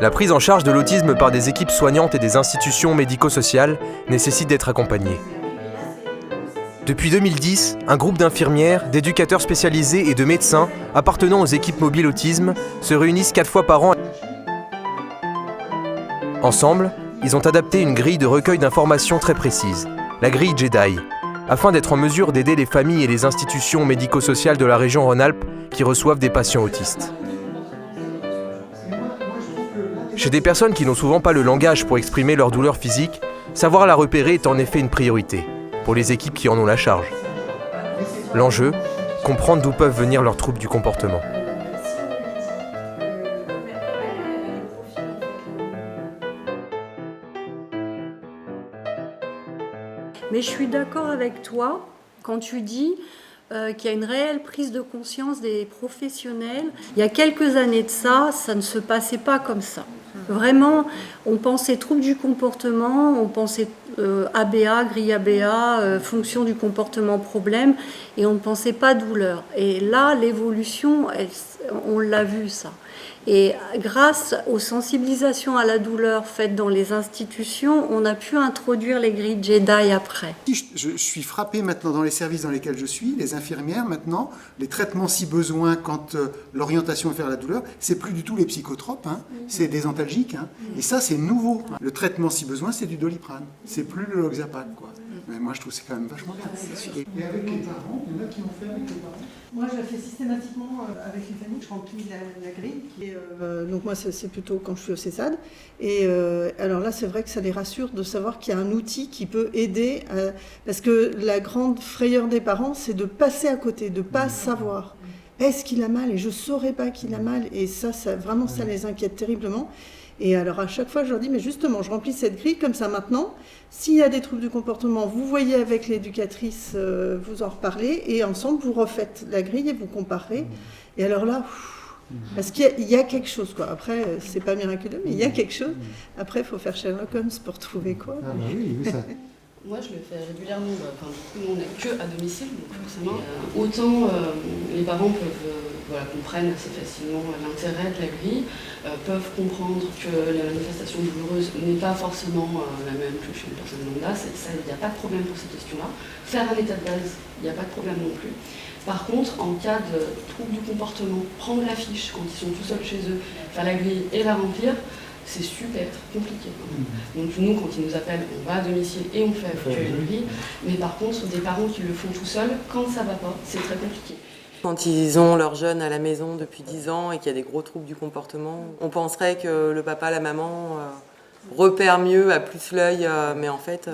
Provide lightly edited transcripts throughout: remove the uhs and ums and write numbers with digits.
La prise en charge de l'autisme par des équipes soignantes et des institutions médico-sociales nécessite d'être accompagnée. Depuis 2010, un groupe d'infirmières, d'éducateurs spécialisés et de médecins appartenant aux équipes mobiles autisme se réunissent 4 fois par an. Ensemble, ils ont adapté une grille de recueil d'informations très précise, la grille JEDI, afin d'être en mesure d'aider les familles et les institutions médico-sociales de la région Rhône-Alpes qui reçoivent des patients autistes. Chez des personnes qui n'ont souvent pas le langage pour exprimer leur douleur physique, savoir la repérer est en effet une priorité, pour les équipes qui en ont la charge. L'enjeu, comprendre d'où peuvent venir leurs troubles du comportement. Mais je suis d'accord avec toi quand tu dis qu'il y a une réelle prise de conscience des professionnels. Il y a quelques années de ça, ça ne se passait pas comme ça. Vraiment, on pensait troubles du comportement, on pensait ABA, grille ABA, fonction du comportement problème, et on ne pensait pas douleur. Et là, l'évolution, on l'a vu ça. Et grâce aux sensibilisations à la douleur faites dans les institutions, on a pu introduire les grilles JEDI après. Je suis frappé maintenant dans les services dans lesquels je suis, les infirmières maintenant, les traitements si besoin quand l'orientation est vers la douleur, c'est plus du tout les psychotropes, hein, c'est des antalgiques. Hein, et ça c'est nouveau. Le traitement si besoin c'est du Doliprane, c'est plus le Loxapine, quoi. Mais moi je trouve que c'est quand même vachement bien. Et avec les parents, il y en a qui ont fait avec les parents. Moi, je le fais systématiquement avec les familles, je remplis la grille. Et, donc moi, c'est plutôt quand je suis au CESAD. Et alors là, c'est vrai que ça les rassure de savoir qu'il y a un outil qui peut aider. Parce que la grande frayeur des parents, c'est de passer à côté, de ne pas savoir. Est-ce qu'il a mal? Et je ne saurais pas qu'il a mal. Et ça vraiment, ça les inquiète terriblement. Et alors à chaque fois, je leur dis, mais justement, je remplis cette grille comme ça maintenant. S'il y a des troubles du comportement, vous voyez avec l'éducatrice, vous en reparlez, et ensemble, vous refaites la grille et vous comparez. Et alors là, parce qu'il y a quelque chose, quoi. Après, c'est pas miraculeux, mais il y a quelque chose. Après, il faut faire Sherlock Holmes pour trouver quoi. Ah bah oui, ça. Moi, je le fais régulièrement. Enfin, du coup, nous, on n'est que à domicile, donc forcément. Autant les parents comprennent assez facilement l'intérêt de la grille, peuvent comprendre que la manifestation douloureuse n'est pas forcément la même que chez une personne lambda. Ça, il n'y a pas de problème pour ces questions-là. Faire un état de base, il n'y a pas de problème non plus. Par contre, en cas de trouble du comportement, prendre la fiche quand ils sont tout seuls chez eux, faire la grille et la remplir, c'est super compliqué. Donc nous, quand ils nous appellent, on va à domicile et on fait une grille. Mais par contre, des parents qui le font tout seuls, quand ça va pas, c'est très compliqué. Quand ils ont leur jeune à la maison depuis 10 ans et qu'il y a des gros troubles du comportement, on penserait que le papa, la maman repèrent mieux, a plus l'œil, mais en fait,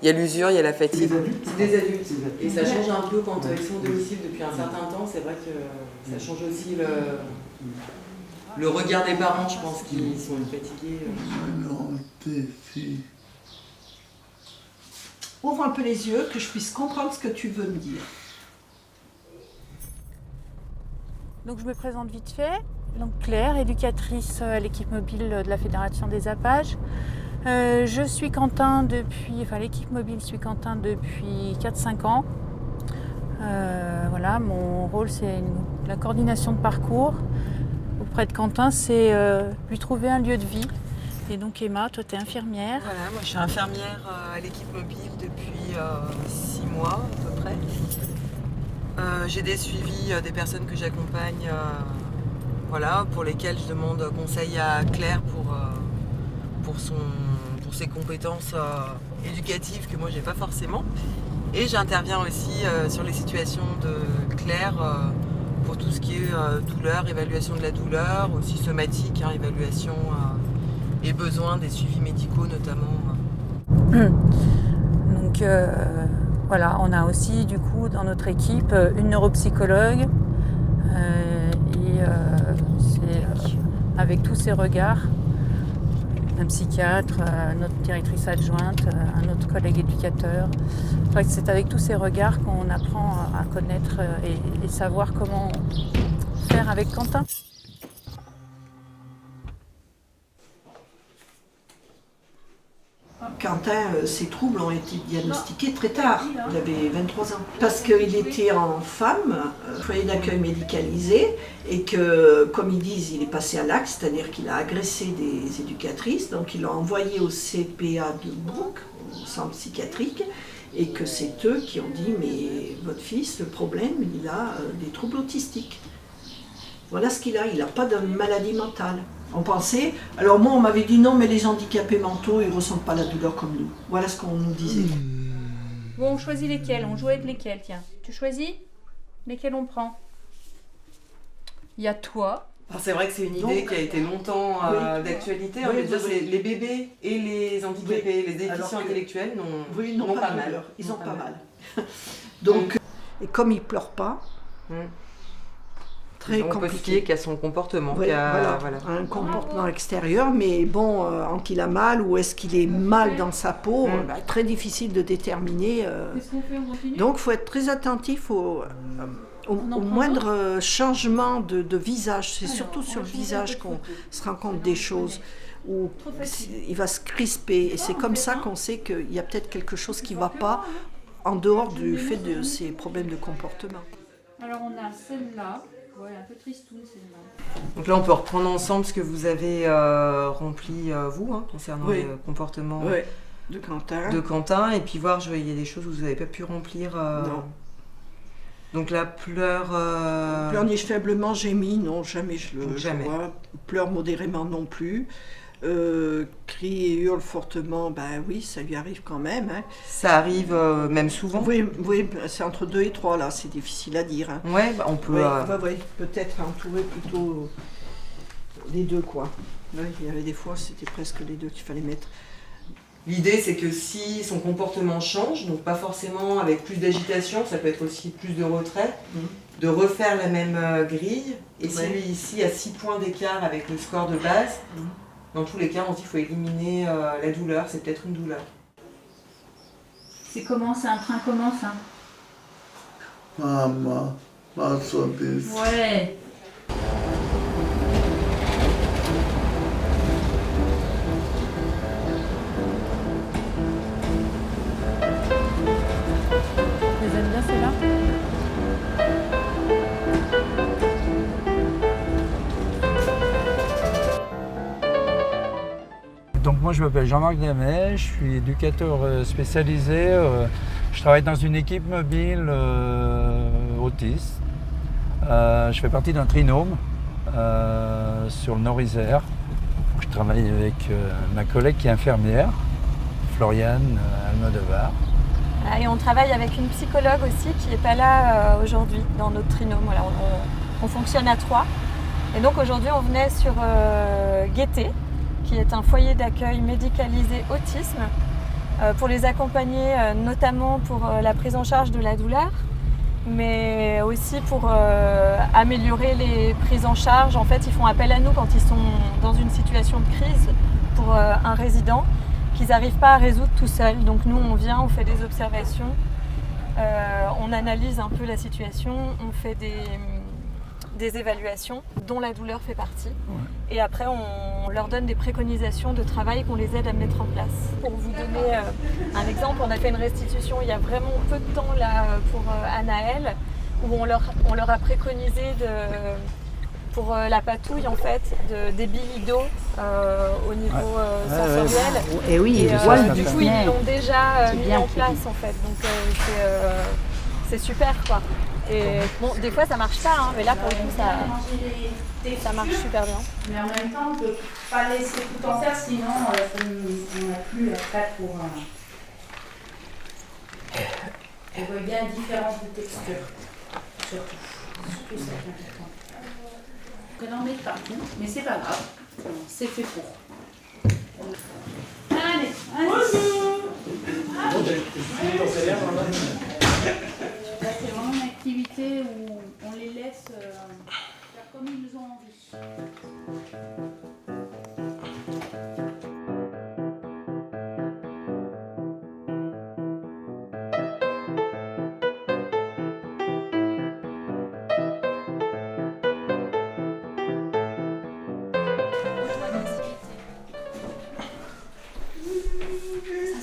il y a l'usure, il y a la fatigue. C'est des adultes. Et ça change un peu quand ils sont au domicile depuis un certain temps. C'est vrai que ça change aussi le regard des parents, je pense, qui sont fatigués. Ouvre un peu les yeux, que je puisse comprendre ce que tu veux me dire. Donc je me présente vite fait. Donc Claire, éducatrice à l'équipe mobile de la Fédération des Apages. Je suis Quentin l'équipe mobile suit Quentin depuis 4-5 ans. Voilà, mon rôle c'est la coordination de parcours. Auprès de Quentin, c'est lui trouver un lieu de vie. Et donc Emma, toi tu es infirmière. Voilà, moi je suis infirmière à l'équipe mobile depuis 6 mois à peu près. J'ai des suivis des personnes que j'accompagne, pour lesquelles je demande conseil à Claire pour ses compétences éducatives que moi j'ai pas forcément. Et j'interviens aussi sur les situations de Claire pour tout ce qui est douleur, évaluation de la douleur, aussi somatique, évaluation et besoin des suivis médicaux notamment. Donc on a aussi du coup dans notre équipe une neuropsychologue c'est avec tous ces regards, un psychiatre, notre directrice adjointe, un autre collègue éducateur. Enfin, c'est avec tous ces regards qu'on apprend à connaître et savoir comment faire avec Quentin. Quentin, ses troubles ont été diagnostiqués très tard. Il avait 23 ans. Parce qu'il était en femme, foyer d'accueil médicalisé, et que, comme ils disent, il est passé à l'acte, c'est-à-dire qu'il a agressé des éducatrices, donc il l'a envoyé au CPA de Brook, au centre psychiatrique, et que c'est eux qui ont dit, mais votre fils, le problème, il a des troubles autistiques. Voilà ce qu'il a, il n'a pas de maladie mentale. On pensait, alors moi on m'avait dit non mais les handicapés mentaux ils ne ressentent pas la douleur comme nous. Voilà ce qu'on nous disait. Bon, on choisit lesquels, on joue avec lesquels, tiens. Tu choisis? Lesquels on prend? Il y a toi. Alors, c'est vrai que c'est une idée qui a été longtemps d'actualité. On Oui, veut dire, oui. c'est les bébés et les handicapés, les déficients Alors que- intellectuels Oui, ils n'ont n'ont pas pas de mal. douleur, ils n'ont pas mal. Donc, et comme il ne pleure pas, très On peut se compliqué. fier qu'à son comportement. Oui, qu'à- voilà, un comportement extérieur, mais bon, quand il a mal ou est-ce qu'il est mal dans sa peau, très difficile de déterminer. Qu'est-ce qu'on fait? On continue? Donc il faut être très attentif au moindre changement de visage. C'est surtout sur le visage qu'on se rend compte des choses, où il va se crisper. Et c'est comme ça qu'on sait qu'il y a peut-être quelque chose qui ne va pas, en dehors du fait de ces problèmes de comportement. Alors on a celle-là. Ouais, un peu tristoune celle-là. Donc là, on peut reprendre ensemble ce que vous avez rempli, vous, concernant Oui. le comportement De Quentin. de Quentin, et puis voir, il y a des choses où vous n'avez pas pu remplir. Non. Donc là, pleure... Pleurniche faiblement, gémit, non, jamais je le Jamais. vois. Pleure modérément non plus. Crie et hurle fortement, ben oui, ça lui arrive quand même. Hein. Ça arrive même souvent. Oui, c'est entre 2 et 3 là, c'est difficile à dire. Hein. Ouais, on peut... Oui, peut-être entourer plutôt les deux quoi. Oui, il y avait des fois, c'était presque les deux qu'il fallait mettre. L'idée, c'est que si son comportement change, donc pas forcément avec plus d'agitation, ça peut être aussi plus de retrait, de refaire la même grille. Et si lui, ici, a 6 points d'écart avec le score de base, dans tous les cas, on se dit qu'il faut éliminer la douleur, c'est peut-être une douleur. C'est comment? C'est un train comment ça? Mama, masochiste. Ouais. Les aime bien celle-là? Donc moi je m'appelle Jean-Marc Diamet, je suis éducateur spécialisé, je travaille dans une équipe mobile autiste. Je fais partie d'un trinôme sur le Nord-Isère. Je travaille avec ma collègue qui est infirmière, Floriane Almodovar. Et on travaille avec une psychologue aussi qui n'est pas là aujourd'hui dans notre trinôme. Voilà, on fonctionne à 3. Et donc aujourd'hui on venait sur Gaieté, qui est un foyer d'accueil médicalisé autisme, pour les accompagner notamment pour la prise en charge de la douleur, mais aussi pour améliorer les prises en charge. En fait, ils font appel à nous quand ils sont dans une situation de crise pour un résident qu'ils n'arrivent pas à résoudre tout seuls. Donc nous, on vient, on fait des observations, on analyse un peu la situation, on fait des évaluations dont la douleur fait partie. Et après, on leur donne des préconisations de travail qu'on les aide à mettre en place. Pour vous donner un exemple, on a fait une restitution il y a vraiment peu de temps là, pour Anaël, où on leur a préconisé pour la patouille en fait, des billes d'eau au niveau sensoriel. Et oui, Et du coup, ils l'ont déjà mis en place en fait. Donc c'est super quoi. Et bon, des fois ça marche pas, hein, mais là pour le coup ça marche super bien. Mais en même temps, on ne peut pas laisser tout en faire, sinon on n'a plus la place pour on voit bien la différence de texture. Surtout ça qui est important. Que d'en mettre partout, mais c'est pas grave, c'est fait pour. Allez, c'est vraiment une activité où on les laisse faire comme ils ont envie. Ça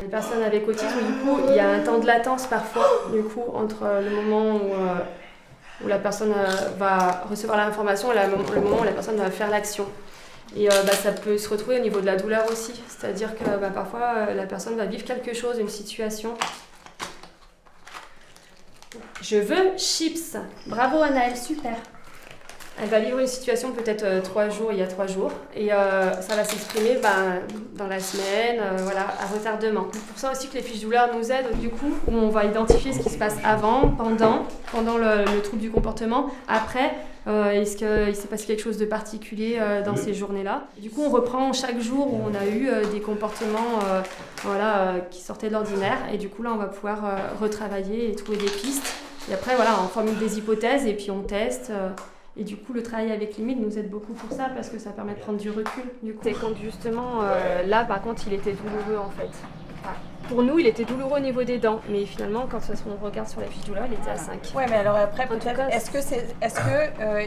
les personnes avec autisme, du coup, il y a un temps de latence parfois, du coup, entre le moment où la personne va recevoir l'information et le moment où la personne va faire l'action. Et ça peut se retrouver au niveau de la douleur aussi, c'est-à-dire que parfois la personne va vivre quelque chose, une situation. Je veux chips. Bravo Anaëlle, super. Elle va vivre une situation peut-être il y a 3 jours, et ça va s'exprimer dans la semaine, à retardement. Pour ça aussi que les fiches douleurs nous aident, du coup, où on va identifier ce qui se passe avant, pendant le trouble du comportement, après, est-ce qu'il s'est passé quelque chose de particulier dans ces journées-là. Du coup, on reprend chaque jour où on a eu des comportements qui sortaient de l'ordinaire, et du coup, là, on va pouvoir retravailler et trouver des pistes. Et après, on formule des hypothèses, et puis on teste. Et du coup, le travail avec limite nous aide beaucoup pour ça, parce que ça permet de prendre du recul. C'est quand justement, là par contre, il était douloureux en fait. Enfin, pour nous, il était douloureux au niveau des dents, mais finalement, quand on regarde sur la fiche douleur, il était à 5. Ouais, mais alors après, peut-être, est-ce que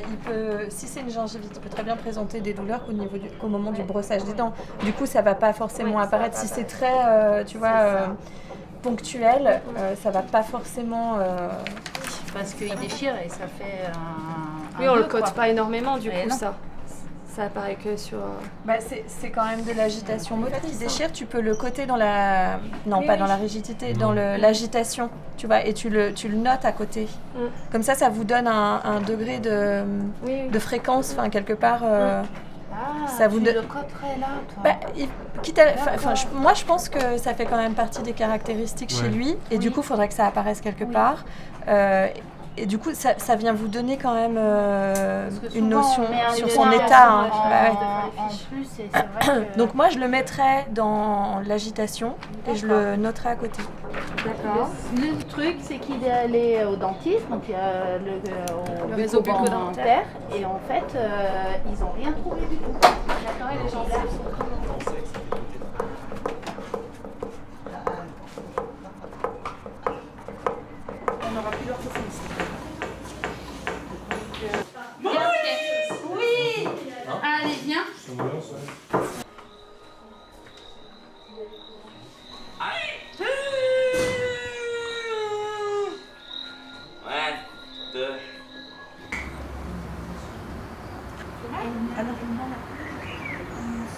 il peut, si c'est une gingivite, il peut très bien présenter des douleurs au moment du brossage des dents. Du coup, ça va pas forcément apparaître. Si c'est très, ponctuel, ça va pas forcément. Parce qu'il déchire et ça fait Oui, on le cote pas énormément du coup, ça. Ça apparaît que sur... c'est quand même de l'agitation motrice. Déchire, tu peux le coter dans la... Non, pas dans la rigidité, dans l'agitation, tu vois, et tu le notes à côté. Comme ça vous donne un degré de fréquence, enfin, quelque part... ça vous le coterais là, toi. Moi, je pense que ça fait quand même partie des caractéristiques chez lui, et du coup, il faudrait que ça apparaisse quelque part. Et du coup, ça vient vous donner quand même une notion sur son état. En plus, c'est vrai que... Donc moi, je le mettrais dans l'agitation et je le noterais à côté. D'accord. Le truc, c'est qu'il est allé au dentiste, donc au réseau bucco-dentaire, et en fait, ils n'ont rien trouvé du tout. D'accord, et les gens on n'aura plus l'orthophoniste. Oui. Allez, viens.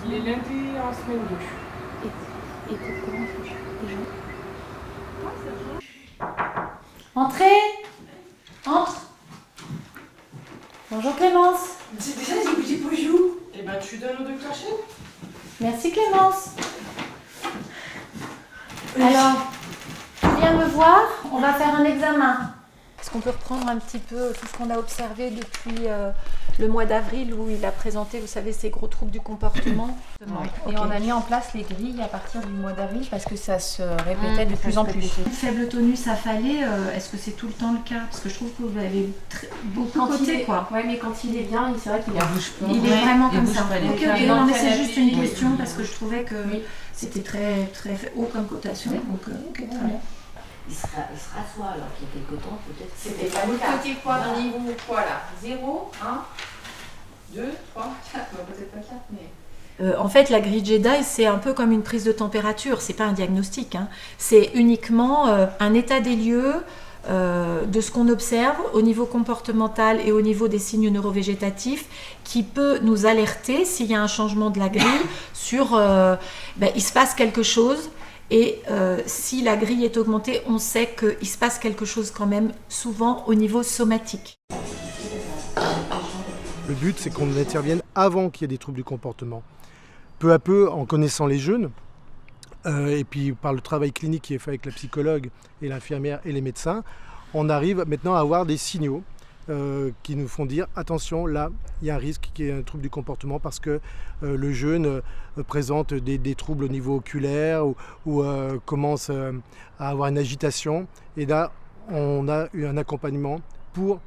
Les lundis en semaine 2. Et pourquoi Entrez. Entre. Bonjour Clémence. C'est déjà j'ai dit bonjour. Eh ben tu donnes au docteur Chen. Merci Clémence. Alors, tu viens me voir, on va faire un examen. Est-ce qu'on peut reprendre un petit peu tout ce qu'on a observé depuis le mois d'avril où il a présenté, vous savez, ces gros troubles du comportement? Et on a mis en place les grilles à partir du mois d'avril parce que ça se répétait de plus en plus. Faible tonus affalé, est-ce que c'est tout le temps le cas? Parce que je trouve que vous avez beaucoup côté, quoi. Oui, mais quand il est bien, c'est vrai qu'il bouge pas. Il est vraiment comme ça. Ok, non, mais c'est juste une question parce que je trouvais que c'était très, très haut comme cotation. Donc, ok, très bien. Il se rassoit alors qu'il y a quelque temps, peut-être. C'était pas le cas. Côté quoi, dans niveau quoi là? 0, 1, 2, 3, 4. Peut-être pas 4, mais. En fait, la grille Jedi, c'est un peu comme une prise de température. C'est pas un diagnostic. C'est uniquement un état des lieux de ce qu'on observe au niveau comportemental et au niveau des signes neurovégétatifs qui peut nous alerter s'il y a un changement de la grille sur il se passe quelque chose. Et si la grille est augmentée, on sait qu'il se passe quelque chose quand même, souvent au niveau somatique. Le but, c'est qu'on intervienne avant qu'il y ait des troubles du comportement. Peu à peu, en connaissant les jeunes, et puis par le travail clinique qui est fait avec la psychologue et l'infirmière et les médecins, on arrive maintenant à avoir des signaux qui nous font dire attention, là il y a un risque qu'il y ait un trouble du comportement parce que le jeune présente des troubles au niveau oculaire ou commence à avoir une agitation, et là on a eu un accompagnement pour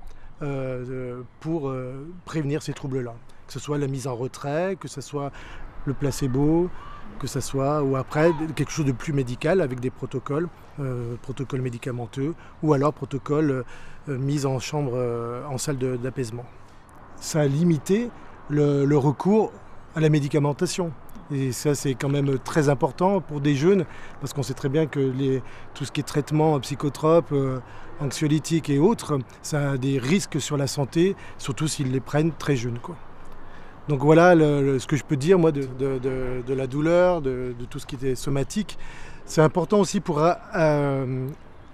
prévenir ces troubles-là, que ce soit la mise en retrait, que ce soit le placebo, que ce soit ou après quelque chose de plus médical avec des protocoles médicamenteux ou alors protocoles mis en chambre, en salle d'apaisement. Ça a limité le recours à la médicamentation. Et ça, c'est quand même très important pour des jeunes, parce qu'on sait très bien que tout ce qui est traitement psychotrope, anxiolytique et autres, ça a des risques sur la santé, surtout s'ils les prennent très jeunes, quoi. Donc voilà ce que je peux dire, moi, de la douleur, de tout ce qui est somatique. C'est important aussi pour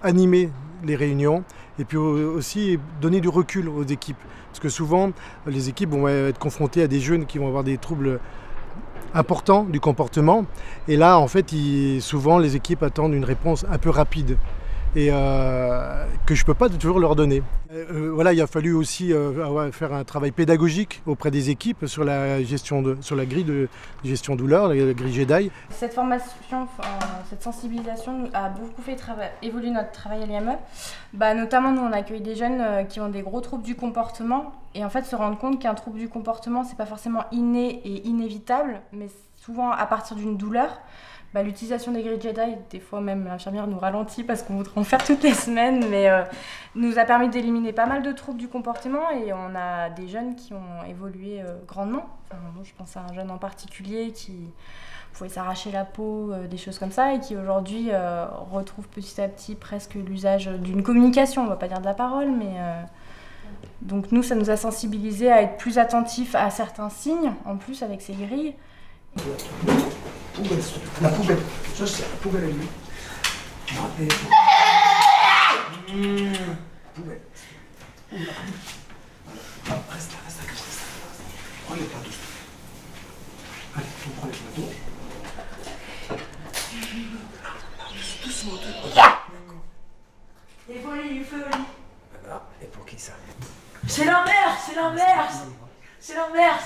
animer les réunions et puis aussi donner du recul aux équipes. Parce que souvent, les équipes vont être confrontées à des jeunes qui vont avoir des troubles importants du comportement. Et là, en fait, souvent, les équipes attendent une réponse un peu rapide et que je ne peux pas toujours leur donner. Voilà, il a fallu aussi faire un travail pédagogique auprès des équipes sur la grille de gestion douleur, la grille JEDI. Cette formation, cette sensibilisation a beaucoup fait évoluer notre travail à l'IME. Notamment, nous, on accueille des jeunes qui ont des gros troubles du comportement et en fait se rendre compte qu'un trouble du comportement, c'est pas forcément inné et inévitable, mais souvent à partir d'une douleur. L'utilisation des grilles JEDI, des fois même l'infirmière nous ralentit parce qu'on voudrait en faire toutes les semaines, mais nous a permis d'éliminer pas mal de troubles du comportement et on a des jeunes qui ont évolué grandement. Moi, je pense à un jeune en particulier qui pouvait s'arracher la peau, des choses comme ça, et qui aujourd'hui retrouve petit à petit presque l'usage d'une communication, on ne va pas dire de la parole, mais... Donc nous, ça nous a sensibilisés à être plus attentifs à certains signes, en plus avec ces grilles. La poubelle, ça c'est la poubelle à lui. Poubelle. Reste là, prends les plateaux. Allez, on prend les plateaux. Doucement, Les folies, les folies. Et pour qui ça? C'est l'envers, c'est l'envers. C'est l'envers.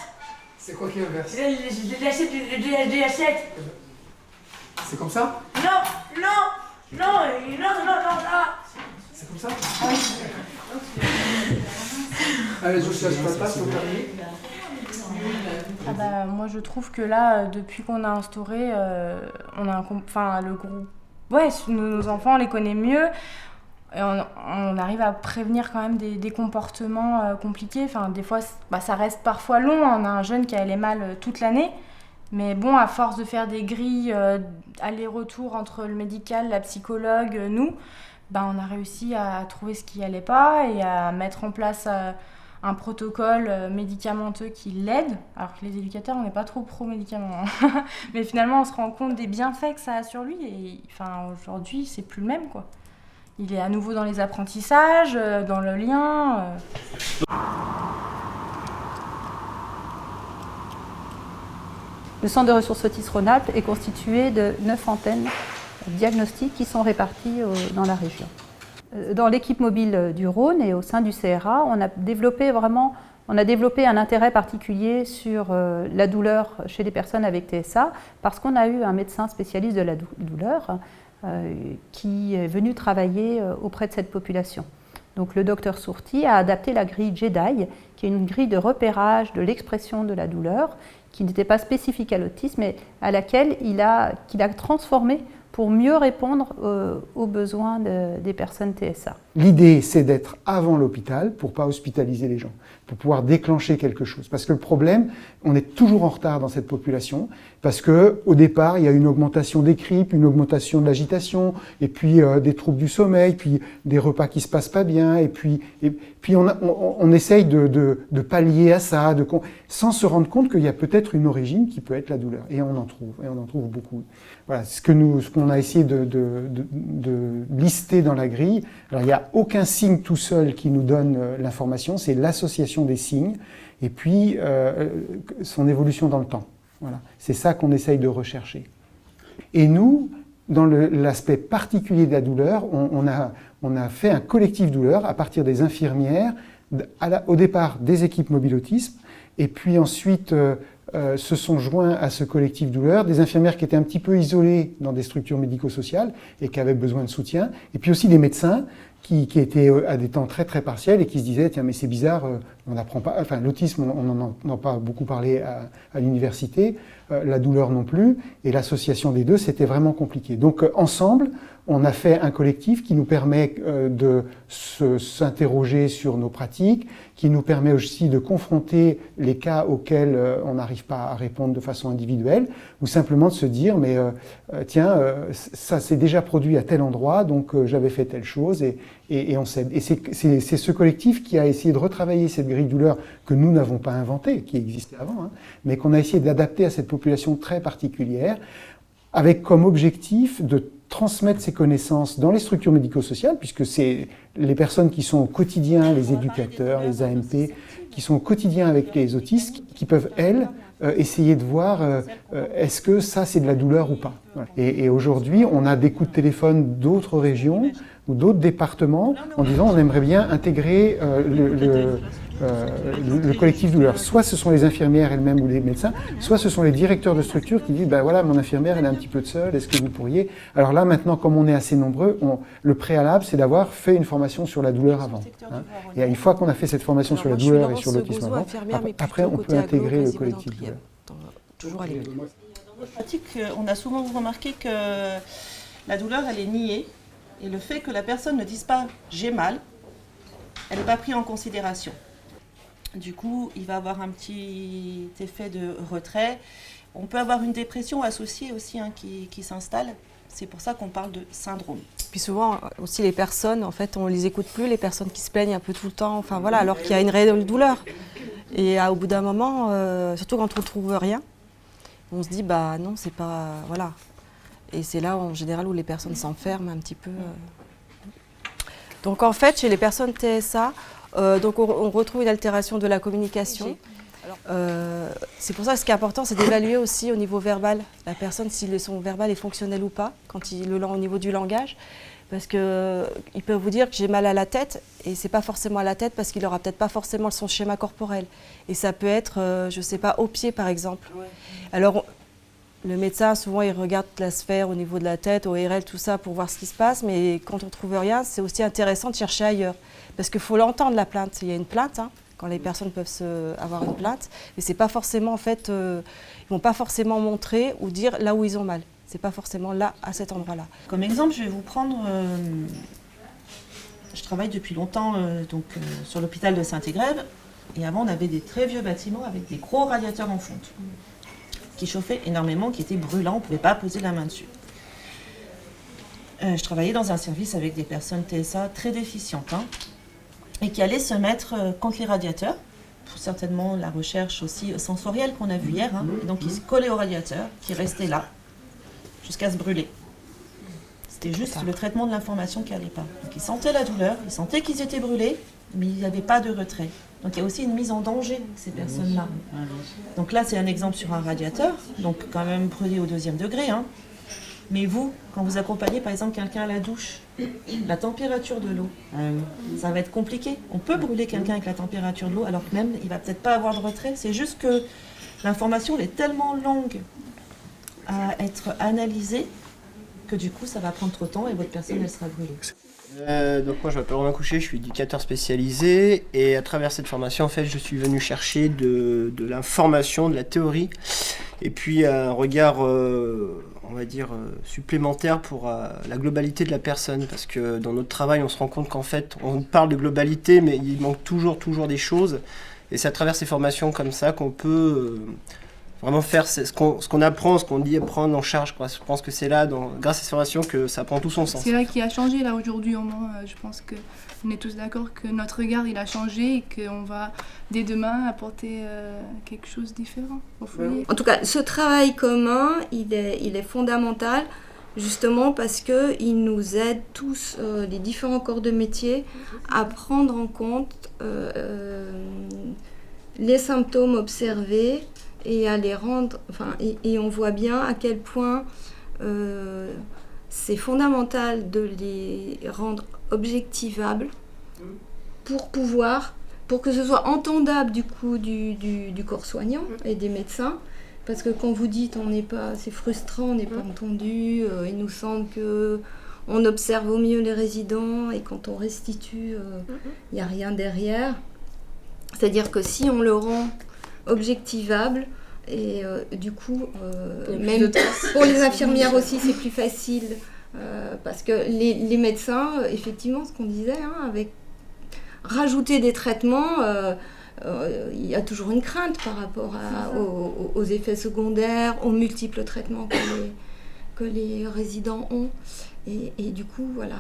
C'est quoi qui est inverse? C'est le DH7. C'est comme ça? Non. C'est comme ça? Oui. Allez, je cherche pas de place, faut terminer. Moi, je trouve que là, depuis qu'on a instauré, on a le groupe... Ouais, nos enfants, on les connaît mieux. Et on arrive à prévenir quand même des comportements compliqués. Des fois, ça reste parfois long. On a un jeune qui allait mal toute l'année. Mais bon, à force de faire des grilles aller-retour entre le médical, la psychologue, nous, on a réussi à trouver ce qui allait pas et à mettre en place un protocole médicamenteux qui l'aide. Alors que les éducateurs, on n'est pas trop pro-médicaments. Hein. Mais finalement, on se rend compte des bienfaits que ça a sur lui. Et aujourd'hui, c'est plus le même, quoi. Il est à nouveau dans les apprentissages, dans le lien. Le centre de ressources Autisme-Rhône-Alpes est constitué de 9 antennes diagnostiques qui sont réparties dans la région. Dans l'équipe mobile du Rhône et au sein du CRA, on a développé un intérêt particulier sur la douleur chez les personnes avec TSA parce qu'on a eu un médecin spécialiste de la douleur qui est venu travailler auprès de cette population. Donc le docteur Sourti a adapté la grille JEDI, qui est une grille de repérage de l'expression de la douleur, qui n'était pas spécifique à l'autisme, mais à laquelle qu'il a transformé pour mieux répondre aux besoins des personnes TSA. L'idée, c'est d'être avant l'hôpital pour ne pas hospitaliser les gens, pour pouvoir déclencher quelque chose. Parce que le problème, on est toujours en retard dans cette population, parce qu'au départ, il y a une augmentation des cryptes, une augmentation de l'agitation, et puis des troubles du sommeil, puis des repas qui ne se passent pas bien, et puis on essaye de pallier à ça, sans se rendre compte qu'il y a peut-être une origine qui peut être la douleur. Et on en trouve beaucoup. Voilà, ce qu'on a essayé de lister dans la grille. Alors, il n'y a aucun signe tout seul qui nous donne l'information, c'est l'association des signes et puis son évolution dans le temps. Voilà. C'est ça qu'on essaye de rechercher. Et nous, dans l'aspect particulier de la douleur, on a fait un collectif douleur à partir des infirmières, au départ des équipes mobile autisme, et puis ensuite se sont joints à ce collectif douleur, des infirmières qui étaient un petit peu isolées dans des structures médico-sociales et qui avaient besoin de soutien, et puis aussi des médecins qui étaient à des temps très très partiels et qui se disaient tiens mais c'est bizarre, on n'apprend pas, enfin l'autisme on n'en a pas beaucoup parlé à l'université, la douleur non plus, et l'association des deux c'était vraiment compliqué. Donc ensemble on a fait un collectif qui nous permet de s'interroger sur nos pratiques, qui nous permet aussi de confronter les cas auxquels on n'arrive pas à répondre de façon individuelle, ou simplement de se dire mais tiens ça s'est déjà produit à tel endroit donc j'avais fait telle chose et on s'aide. Et c'est ce collectif qui a essayé de retravailler cette grille douleur que nous n'avons pas inventée, qui existait avant, hein, mais qu'on a essayé d'adapter à cette population très particulière, avec comme objectif de transmettre ces connaissances dans les structures médico-sociales, puisque c'est les personnes qui sont au quotidien, les éducateurs, les AMP, qui sont au quotidien avec les autistes, qui peuvent, elles, essayer de voir est-ce que ça c'est de la douleur ou pas. Voilà. Et aujourd'hui, on a des coups de téléphone d'autres régions ou d'autres départements en disant on aimerait bien intégrer le collectif douleur. Soit ce sont les infirmières elles-mêmes ou les médecins, soit ce sont les directeurs de structure qui disent ben voilà, mon infirmière elle est un petit peu seule, est-ce que vous pourriez. Alors là maintenant, comme on est assez nombreux, le préalable c'est d'avoir fait une formation sur la douleur avant. Hein. Et une fois qu'on a fait cette formation sur la douleur et sur l'autisme avant, après on peut intégrer le collectif douleur. Toujours à l'écoute. Dans notre pratique, on a souvent remarqué que la douleur elle est niée et le fait que la personne ne dise pas j'ai mal, elle n'est pas prise en considération. Du coup, il va avoir un petit effet de retrait. On peut avoir une dépression associée aussi hein, qui s'installe. C'est pour ça qu'on parle de syndrome. Puis souvent aussi les personnes, en fait, on les écoute plus, les personnes qui se plaignent un peu tout le temps, enfin voilà, alors qu'il y a une réelle douleur. Et au bout d'un moment, surtout quand on ne trouve rien, on se dit bah non, c'est pas voilà. Et c'est là en général où les personnes s'enferment un petit peu. Donc en fait, chez les personnes TSA, donc on retrouve une altération de la communication. C'est pour ça que ce qui est important, c'est d'évaluer aussi au niveau verbal la personne, si son verbal est fonctionnel ou pas, au niveau du langage. Parce qu'il peut vous dire que j'ai mal à la tête, et c'est pas forcément à la tête parce qu'il n'aura peut-être pas forcément son schéma corporel. Et ça peut être, je sais pas, au pied par exemple. Ouais. Alors, le médecin, souvent, il regarde la sphère au niveau de la tête, ORL, tout ça, pour voir ce qui se passe. Mais quand on ne trouve rien, c'est aussi intéressant de chercher ailleurs. Parce qu'il faut l'entendre, la plainte. Il y a une plainte, hein, quand les personnes peuvent avoir une plainte. Mais c'est pas forcément, en fait, ils vont pas forcément montrer ou dire là où ils ont mal. C'est pas forcément là, à cet endroit-là. Comme exemple, je vais vous prendre... je travaille depuis longtemps sur l'hôpital de Saint-Égrève. Et avant, on avait des très vieux bâtiments avec des gros radiateurs en fonte qui chauffaient énormément, qui étaient brûlants, on ne pouvait pas poser la main dessus. Je travaillais dans un service avec des personnes TSA très déficientes hein, et qui allaient se mettre contre les radiateurs, pour certainement la recherche aussi sensorielle qu'on a vue hier. Hein, et donc ils se collaient au radiateur, qui restait là, jusqu'à se brûler. C'était juste le traitement de l'information qui n'allait pas. Donc ils sentaient la douleur, ils sentaient qu'ils étaient brûlés, mais il n'y avait pas de retrait. Donc il y a aussi une mise en danger de ces personnes-là. Donc là, c'est un exemple sur un radiateur, donc quand même brûlé au 2e degré. Hein. Mais vous, quand vous accompagnez par exemple quelqu'un à la douche, la température de l'eau, ça va être compliqué. On peut brûler quelqu'un avec la température de l'eau, alors que même il ne va peut-être pas avoir de retrait. C'est juste que l'information elle est tellement longue à être analysée que du coup ça va prendre trop de temps et votre personne elle sera brûlée. Donc moi je m'appelle Romain Couchet, je suis éducateur spécialisé et à travers cette formation en fait je suis venu chercher de l'information, de la théorie et puis un regard on va dire supplémentaire pour la globalité de la personne parce que dans notre travail on se rend compte qu'en fait on parle de globalité mais il manque toujours des choses et c'est à travers ces formations comme ça qu'on peut vraiment faire ce qu'on apprend, ce qu'on dit prendre en charge. Quoi. Je pense que c'est là, grâce à cette formation, que ça prend tout son sens. C'est là qui a changé là aujourd'hui au moins. Je pense qu'on est tous d'accord que notre regard il a changé et qu'on va dès demain apporter quelque chose de différent au foyer. En tout cas, ce travail commun, il est fondamental justement parce qu'il nous aide tous, les différents corps de métier, à prendre en compte les symptômes observés et à les rendre, et on voit bien à quel point c'est fondamental de les rendre objectivables pour que ce soit entendable du coup du corps soignant et des médecins, parce que quand vous dites c'est frustrant, on n'est pas entendu, il nous semble que on observe au mieux les résidents et quand on restitue, il n'y a rien derrière. C'est-à-dire que si on le rend objectivable, et du coup, même pour les infirmières aussi, c'est plus facile. Parce que les médecins, effectivement, ce qu'on disait, avec rajouter des traitements, il y a toujours une crainte par rapport aux effets secondaires, aux multiples traitements que les résidents ont. Et du coup, voilà,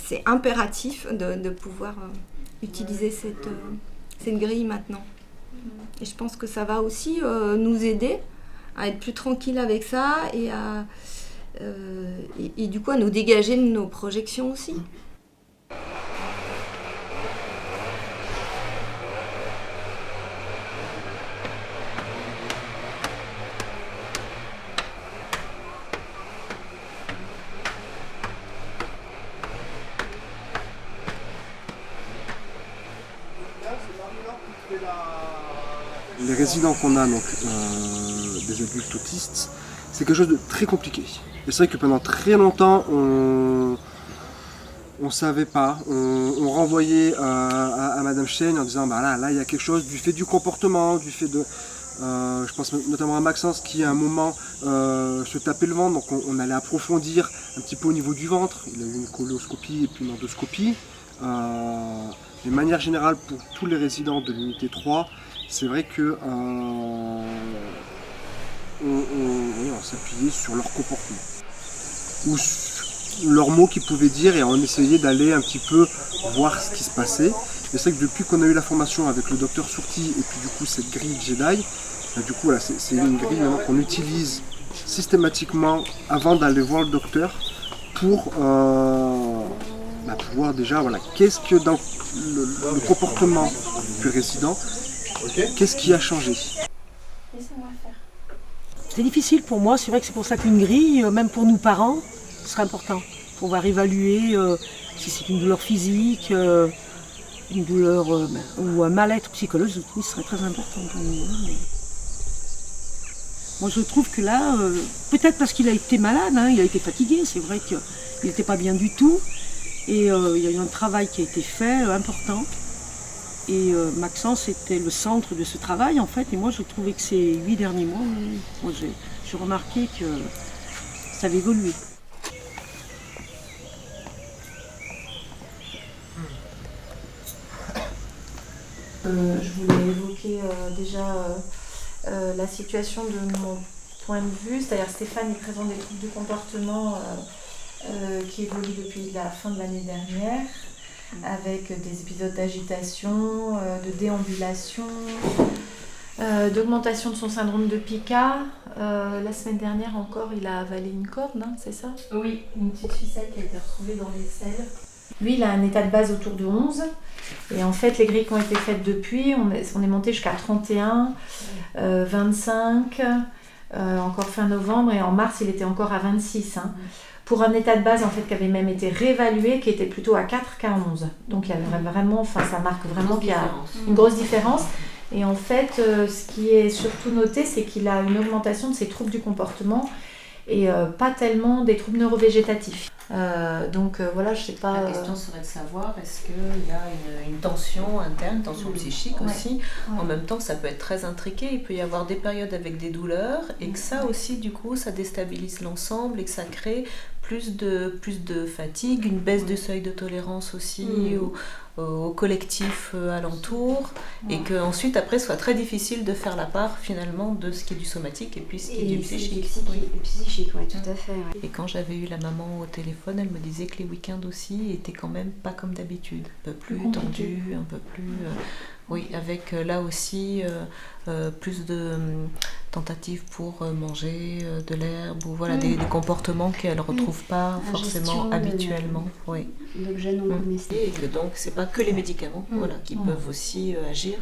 c'est impératif de pouvoir utiliser cette grille maintenant. Et je pense que ça va aussi nous aider à être plus tranquille avec ça et du coup à nous dégager de nos projections aussi. Les résidents qu'on a, donc des adultes autistes, c'est quelque chose de très compliqué. Et c'est vrai que pendant très longtemps, on savait pas, on renvoyait à Madame Chêne en disant bah là il y a quelque chose du fait du comportement, du fait de... je pense notamment à Maxence qui à un moment se tapait le ventre, donc on allait approfondir un petit peu au niveau du ventre. Il a eu une coloscopie et puis une endoscopie. De manière générale, pour tous les résidents de l'unité 3, c'est vrai que on s'appuyait sur leur comportement ou leurs mots qu'ils pouvaient dire et on essayait d'aller un petit peu voir ce qui se passait. Et c'est vrai que depuis qu'on a eu la formation avec le docteur Sourti et puis du coup cette grille Jedi, du coup voilà, c'est une grille maintenant qu'on utilise systématiquement avant d'aller voir le docteur pour voir déjà voilà, qu'est-ce que dans le comportement du résident, qu'est-ce qui a changé. C'est difficile pour moi, c'est vrai que c'est pour ça qu'une grille, même pour nous parents, ce serait important. Pour pouvoir évaluer si c'est une douleur physique, une douleur ou un mal-être psychologique, ce serait très important pour nous. Moi je trouve que là, peut-être parce qu'il a été malade, il a été fatigué, c'est vrai qu'il n'était pas bien du tout. Et il y a eu un travail qui a été fait, important. Et Maxence était le centre de ce travail en fait. Et moi j'ai trouvé que ces 8 derniers mois, moi, j'ai remarqué que ça avait évolué. Je voulais évoquer déjà la situation de mon point de vue, c'est-à-dire Stéphane il présente des troubles du comportement qui évoluent depuis la fin de l'année dernière, avec des épisodes d'agitation, de déambulation, d'augmentation de son syndrome de Pica. La semaine dernière encore, il a avalé une corde, c'est ça ? Oui, une petite ficelle qui a été retrouvée dans les selles. Lui, il a un état de base autour de 11. Et en fait, les grilles qui ont été faites depuis, on est monté jusqu'à 31, 25, encore fin novembre, et en mars, il était encore à 26. Pour un état de base en fait, qui avait même été réévalué, qui était plutôt à 4 qu'à 11. Donc il y avait vraiment, ça marque vraiment qu'il y a une grosse différence. Et en fait, ce qui est surtout noté, c'est qu'il a une augmentation de ses troubles du comportement et pas tellement des troubles neurovégétatifs. Voilà, je sais pas. La question serait de savoir est-ce qu'il y a une tension interne, une tension psychique aussi. En même temps, ça peut être très intriqué. Il peut y avoir des périodes avec des douleurs et que ça aussi, du coup, ça déstabilise l'ensemble et que ça crée plus de fatigue, une baisse de seuil de tolérance aussi au collectif alentour et qu'ensuite après soit très difficile de faire la part finalement de ce qui est du somatique et puis ce qui est du psychique. Psychique, oui, tout à fait. Ouais. Et quand j'avais eu la maman au téléphone, elle me disait que les week-ends aussi étaient quand même pas comme d'habitude, un peu plus tendus, un peu plus... oui, avec là aussi plus de tentatives pour manger de l'herbe ou voilà, des comportements qu'elle ne retrouve pas forcément habituellement. Oui. Et que donc c'est pas que les médicaments qui peuvent aussi agir.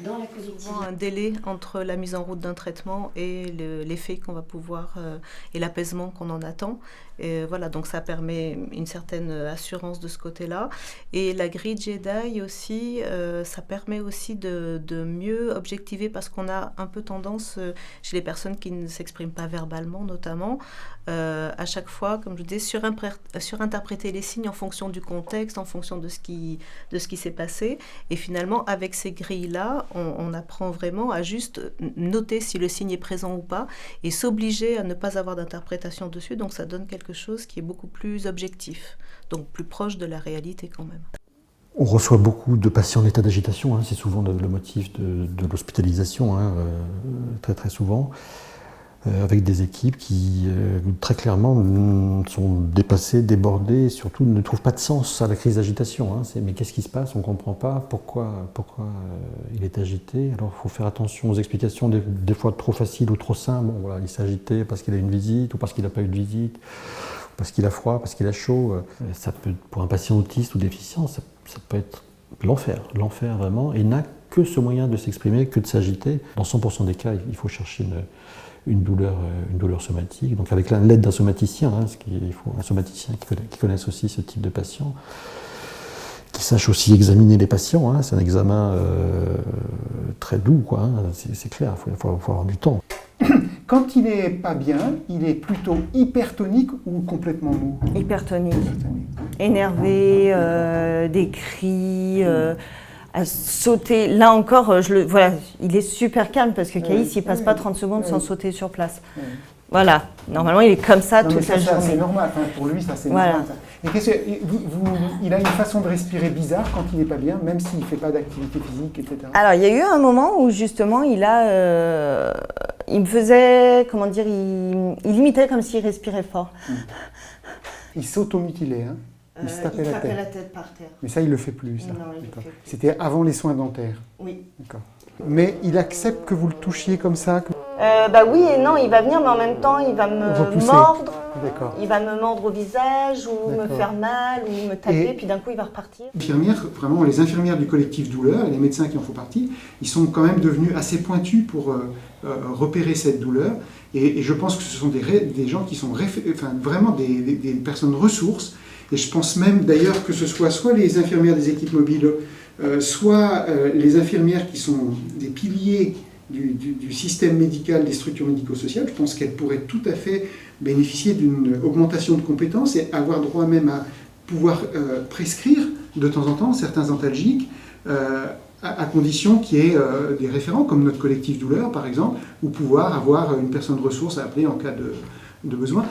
Dans la collectivité. Un délai entre la mise en route d'un traitement et l'effet qu'on va pouvoir et l'apaisement qu'on en attend. Et voilà, donc ça permet une certaine assurance de ce côté-là. Et la grille Jedi aussi, ça permet aussi de mieux objectiver parce qu'on a un peu tendance, chez les personnes qui ne s'expriment pas verbalement notamment, à chaque fois, comme je disais, surinterpréter les signes en fonction du contexte, en fonction de ce qui s'est passé. Et finalement, avec ces grilles-là, on apprend vraiment à juste noter si le signe est présent ou pas et s'obliger à ne pas avoir d'interprétation dessus. Donc ça donne quelque chose qui est beaucoup plus objectif, donc plus proche de la réalité quand même. On reçoit beaucoup de patients en état d'agitation, c'est souvent le motif de l'hospitalisation, très très souvent, avec des équipes qui très clairement sont dépassées, débordées, et surtout ne trouvent pas de sens à la crise d'agitation. Mais qu'est-ce qui se passe? On ne comprend pas pourquoi il est agité. Alors il faut faire attention aux explications, des fois trop faciles ou trop simples. Bon, voilà, il s'est agité parce qu'il a une visite ou parce qu'il n'a pas eu de visite, parce qu'il a froid, parce qu'il a chaud. Ça peut, pour un patient autiste ou déficient, ça peut être l'enfer vraiment, et n'a que ce moyen de s'exprimer, que de s'agiter. Dans 100% des cas, il faut chercher une douleur somatique, donc avec l'aide d'un somaticien, il faut un somaticien qui connaisse aussi ce type de patient, qui sache aussi examiner les patients, c'est un examen très doux, c'est clair, il faut avoir du temps. Quand il n'est pas bien, il est plutôt hypertonique ou complètement mou? Hypertonique. Énervé, des cris, à sauter. Là encore, il est super calme parce que Caïs, il ne passe pas 30 secondes sans sauter sur place. Voilà, normalement il est comme ça toute la journée. C'est normal, pour lui ça c'est normal. Et il a une façon de respirer bizarre quand il n'est pas bien, même s'il ne fait pas d'activité physique, etc. Alors il y a eu un moment où justement il me faisait, comment dire, il imitait comme s'il respirait fort. Il s'automutilait, il se tapait la tête par terre. Mais ça il ne le fait plus, ça. Non, il le fait plus. C'était avant les soins dentaires. Oui. D'accord. Mais il accepte que vous le touchiez comme ça? Oui et non, il va venir, mais en même temps, il va me mordre. D'accord. Il va me mordre au visage, ou me faire mal, ou me taper, puis d'un coup, il va repartir. Vraiment, les infirmières du collectif douleur, et les médecins qui en font partie, ils sont quand même devenus assez pointus pour repérer cette douleur. Et je pense que ce sont des gens qui sont vraiment des personnes ressources. Et je pense même d'ailleurs que ce soit les infirmières des équipes mobiles, soit les infirmières qui sont des piliers du système médical, des structures médico-sociales. Je pense qu'elles pourraient tout à fait bénéficier d'une augmentation de compétences et avoir droit même à pouvoir prescrire de temps en temps certains antalgiques, à condition qu'il y ait des référents comme notre collectif douleur par exemple, ou pouvoir avoir une personne ressource à appeler en cas de besoin.